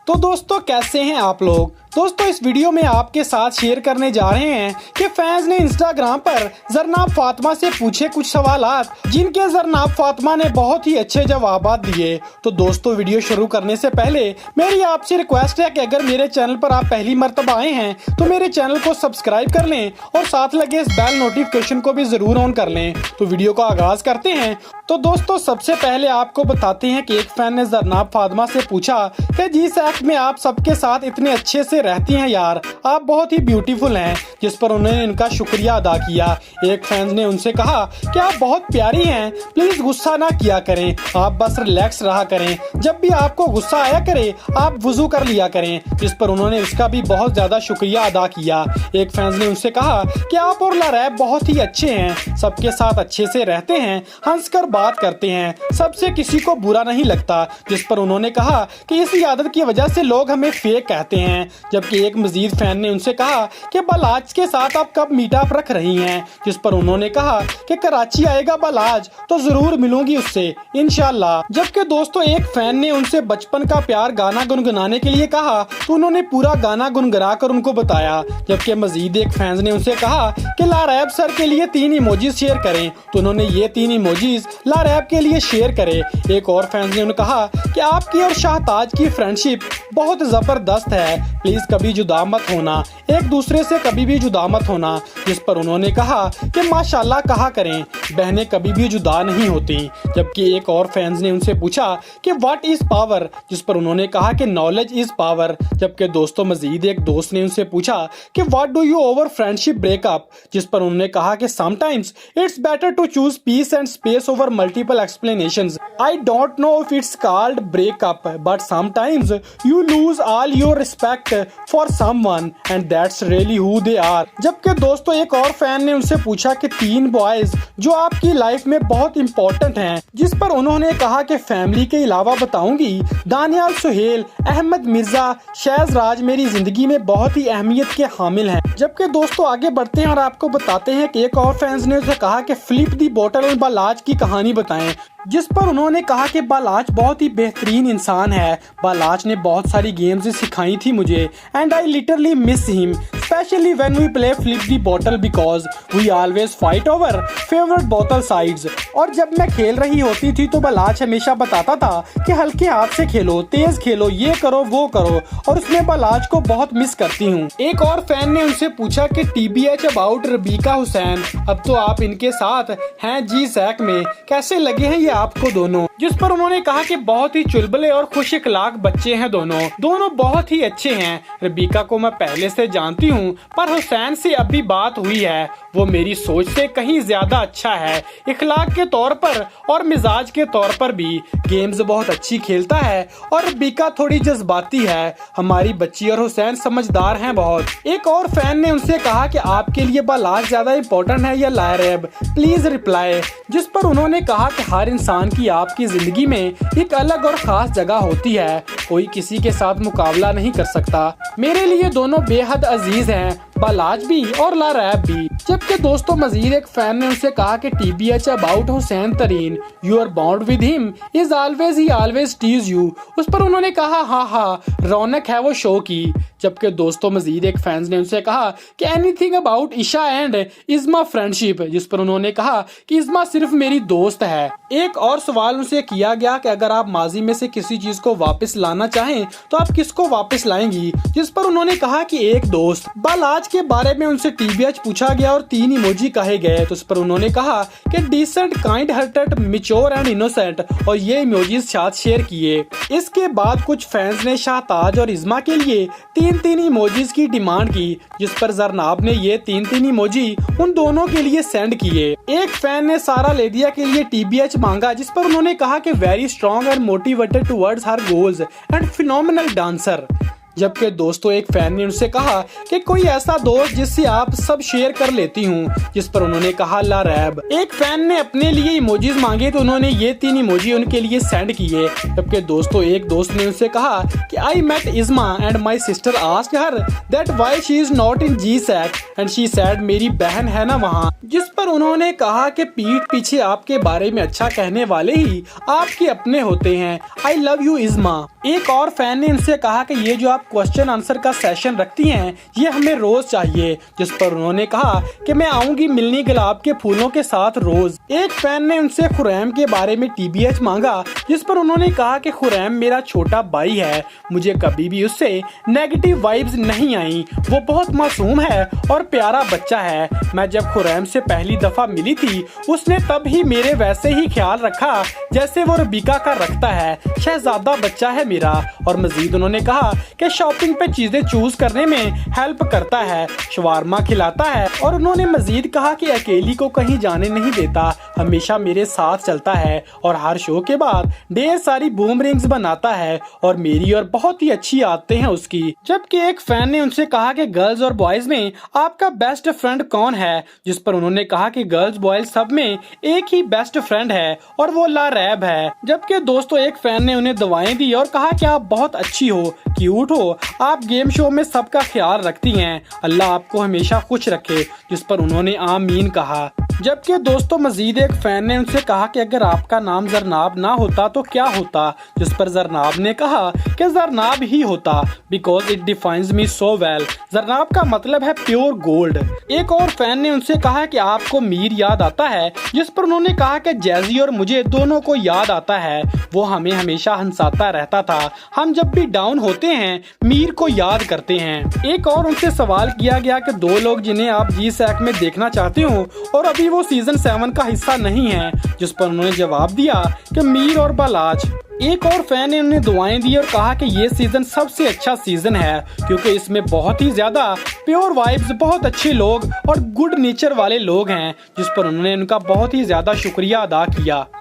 तो दोस्तों कैसे हैं आप लोग। दोस्तों इस वीडियो में आपके साथ शेयर करने जा रहे हैं कि फैंस ने इंस्टाग्राम पर जरनाब फातिमा से पूछे कुछ सवालात, जिनके जरनाब फातिमा ने बहुत ही अच्छे जवाब दिए। तो दोस्तों वीडियो शुरू करने से पहले मेरी आपसे रिक्वेस्ट है कि अगर मेरे चैनल पर आप पहली मर्तबा आए हैं तो मेरे चैनल को सब्सक्राइब कर लें और साथ लगे इस बेल नोटिफिकेशन को भी जरूर ऑन कर लें। तो वीडियो का आगाज करते हैं। तो दोस्तों सबसे पहले आपको बताते हैं कि एक फैन ने जरनाब फातिमा से पूछा कि जी सैक में आप सबके साथ इतने अच्छे से रहती हैं यार, आप बहुत ही ब्यूटीफुल हैं, जिस पर उन्होंने इनका शुक्रिया अदा किया। एक फैन ने उनसे कहा कि आप बहुत प्यारी हैं, प्लीज गुस्सा ना किया करें, आप बस रिलैक्स रहा करें, जब भी आपको गुस्सा आया करे आप वुजू कर लिया करें, जिस पर उन्होंने इसका भी बहुत ज्यादा शुक्रिया अदा किया। एक फैन ने उनसे कहा कि आप और लारैब बहुत ही अच्छे हैं, सबके साथ अच्छे से रहते हैं, हंसकर बात करते हैं, सबसे किसी को बुरा नहीं लगता, जिस पर उन्होंने कहा कि इस आदत की वजह से लोग हमें फेक कहते हैं। जबकि एक मजीद फैन ने उनसे कहा कि बालाज के साथ आप कब मीटअप रख रही हैं, जिस पर उन्होंने कहा कि कराची आएगा बालाज तो जरूर मिलूंगी उससे इंशाल्लाह। जबकि दोस्तों एक फैन ने उनसे बचपन का प्यार गाना गुनगुनाने के लिए कहा तो उन्होंने पूरा गाना गुनगुना कर उनको बताया। जबकि मजीद एक फैन ने उनसे कहा कि लारैब सर के लिए 3 इमोजीज शेयर करें, तो उन्होंने ये 3 इमोजीज लारैब के लिए शेयर करे। एक और फैन ने उन्हें कहा कि आपकी और शाहताज की फ्रेंडशिप बहुत जबरदस्त है, प्लीज कभी जुदा मत होना, एक दूसरे से कभी भी जुदा मत होना, जिस पर उन्होंने कहा कि माशाल्लाह कहा करें, बहनें कभी भी जुदा नहीं होती। जबकि एक और फैंस ने उनसे पूछा कि व्हाट इज पावर, जिस पर उन्होंने कहा कि नॉलेज इज पावर। जबकि दोस्तों मजीद एक दोस्त ने उनसे पूछा कि what do you over friendship breakup, जिस पर उन्होंने कहा कि sometimes it's better to choose peace and space over multiple explanations, I don't know if it's called breakup but sometimes you lose all your respect for someone and that's really who they are. जबकि दोस्तों एक और fan ने उनसे पूछा कि 3 boys जो आपकी लाइफ में बहुत इंपॉर्टेंट हैं, जिस पर उन्होंने कहा कि फैमिली के अलावा बताऊंगी दानियाल, सुहेल, अहमद मिर्जा, शहज राज मेरी जिंदगी में बहुत ही अहमियत के हामिल हैं। जबकि दोस्तों आगे बढ़ते हैं और आपको बताते हैं कि एक और फैंस ने उसे कहा कि फ्लिप दी बोतल और बालाज की कहानी बताएं, जिस पर उन्होंने कहा कि बालाज बहुत ही बेहतरीन इंसान है, बालाज ने बहुत सारी गेम्स सिखाई थी मुझे and I literally miss him specially when we play flip the bottle because we always fight over favourite बोतल साइड्स। और जब मैं खेल रही होती थी तो बालाज हमेशा बताता था कि हल्के हाथ से खेलो, तेज खेलो, ये करो वो करो, और उसमें बालाज को बहुत मिस करती हूँ। एक और फैन ने उनसे पूछा कि TBH अबाउट रबीका हुसैन, अब तो आप इनके साथ हैं जी सैक में, कैसे लगे हैं ये आपको दोनों, जिस पर उन्होंने कहा कि बहुत ही चुलबुले और खुश इखलाक बच्चे हैं दोनों बहुत ही अच्छे हैं। रबीका को मैं पहले से जानती हूँ पर हुसैन से अभी बात हुई है, वो मेरी सोच से कहीं ज्यादा अच्छा है, इखलाक के तौर पर और मिजाज के तौर पर भी, गेम्स बहुत अच्छी खेलता है और रबीका थोड़ी जज्बाती है, हमारी बच्ची और हुसैन समझदार हैं बहुत। एक और फैन ने उनसे कहा कि आपके लिए बालाज ज्यादा इम्पोर्टेंट है या लारैब, प्लीज रिप्लाई, जिस पर उन्होंने कहा कि हर इंसान की आपकी जिंदगी में एक अलग और खास जगह होती है, कोई किसी के साथ मुकाबला नहीं कर सकता, मेरे लिए दोनों बेहद अजीज हैं, बालाज भी और लारैब भी। जबकि दोस्तों मजीद एक फैन ने उनसे कहा कि TBH about Hussain Tareen, you are bond with him is always he always tease you, उस पर उन्होंने कहा हाँ रौनक है वो शो की। जबकि दोस्तों मजीद एक फैंस ने उनसे कहा कि anything about Isha and Izma friendship, जिस पर उन्होंने कहा कि इज़्मा सिर्फ मेरी दोस्त है। एक और सवाल उनसे किया गया कि अगर आप माजी में से किसी चीज को वापस लाना चाहें तो आप किसको वापस लाएंगी, जिस पर उन्होंने कहा कि एक दोस्त। बालाज के बारे में उनसे TBH पूछा गया और 3 इमोजी कहे गए, तो उस पर उन्होंने कहा कि decent, kind hearted, mature and innocent, और ये इमोजीज साथ शेयर किए। इसके बाद कुछ फैंस ने शाहताज और इज़्मा के लिए 3 इमोजीज की डिमांड की, जिस पर जरनाब ने ये 3 इमोजी उन दोनों के लिए सेंड किए। एक फैन ने सारा लेदिया के लिए TBH मांगा, जिस पर उन्होंने कहा कि very strong and motivated towards her goals and phenomenal dancer. जबकि दोस्तों एक फैन ने उनसे कहा कि कोई ऐसा दोस्त जिससे आप सब शेयर कर लेती हूँ, जिस पर उन्होंने कहा ला रैब। एक फैन ने अपने लिए इमोजीज मांगे तो उन्होंने ये 3 इमोजी उनके लिए सेंड किए। जबकि दोस्तों एक दोस्त ने उनसे कहा कि I met Izma and my sister asked her that why she is not in जी-सैक एंड शी सेड मेरी बहन है ना वहाँ, जिस पर उन्होंने कहा कि पीठ पीछे आपके बारे में अच्छा कहने वाले ही आपके अपने होते हैं, आई लव यू इज़्मा। एक और फैन ने इनसे कहा कि ये जो आप क्वेश्चन आंसर का सेशन रखती हैं ये हमें रोज चाहिए, जिस पर उन्होंने कहा कि मैं आऊंगी मिलनी गुलाब के फूलों के साथ रोज। एक फैन ने उनसे खुरैम के बारे में TBH मांगा, जिस पर उन्होंने कहा कि खुरैम मेरा छोटा भाई है, मुझे कभी भी उससे नेगेटिव वाइब्स नहीं आई, वो बहुत मासूम है और प्यारा बच्चा है। मैं जब खुरैम से पहली दफा मिली थी उसने तब ही मेरे वैसे ही ख्याल रखा जैसे वो रबीका का रखता है, शहजादा बच्चा है मेरा। और मजीद उन्होंने कहा कि शॉपिंग पे चीजें चूज करने में हेल्प करता है, शवारमा खिलाता है और उन्होंने मजीद कहा कि अकेली को कहीं जाने नहीं देता, हमेशा मेरे साथ चलता है और हर शो के बाद ढेर सारी बूमरिंग्स बनाता है और मेरी और बहुत ही अच्छी आदतें हैं उसकी। जबकि एक फैन ने उनसे कहा कि गर्ल्स और बॉयज में आपका बेस्ट फ्रेंड कौन है, जिस पर उन्होंने कहा कि गर्ल्स बॉयज सब में एक ही बेस्ट फ्रेंड है और वो ला रैब है। जबकि दोस्तों एक फैन ने उन्हें दवाएं दी और कहा कि आप बहुत अच्छी हो, क्यूट हो, आप गेम शो में सबका ख्याल रखती हैं, अल्लाह आपको हमेशा खुश रखे, जिस पर उन्होंने आमीन कहा। जबकि दोस्तों मजीद एक फैन ने उनसे कहा कि अगर आपका नाम जरनाब ना होता तो क्या होता, जिस पर जरनाब ने कहा कि जरनाब ही होता because it defines me so well, Zarnab का मतलब है प्योर गोल्ड। एक और फैन ने उनसे कहा कि आपको मीर याद आता है, जिस पर उन्होंने कहा कि जैजी और मुझे दोनों को याद आता है, वो हमें हमेशा हंसाता रहता था, हम जब भी डाउन होते हैं मीर को याद करते हैं। एक और उनसे सवाल किया गया कि 2 लोग जिन्हें आप जी-सैक में देखना चाहते हो और अभी वो सीजन 7 का हिस्सा नहीं है, जिस पर उन्होंने जवाब दिया कि मीर और बालाज। एक और फैन ने उन्हें दुआएं दी और कहा कि ये सीजन सबसे अच्छा सीजन है क्योंकि इसमें बहुत ही ज्यादा प्योर वाइब्स, बहुत अच्छे लोग और गुड नेचर वाले लोग हैं, जिस पर उन्होंने उनका बहुत ही ज्यादा शुक्रिया अदा किया।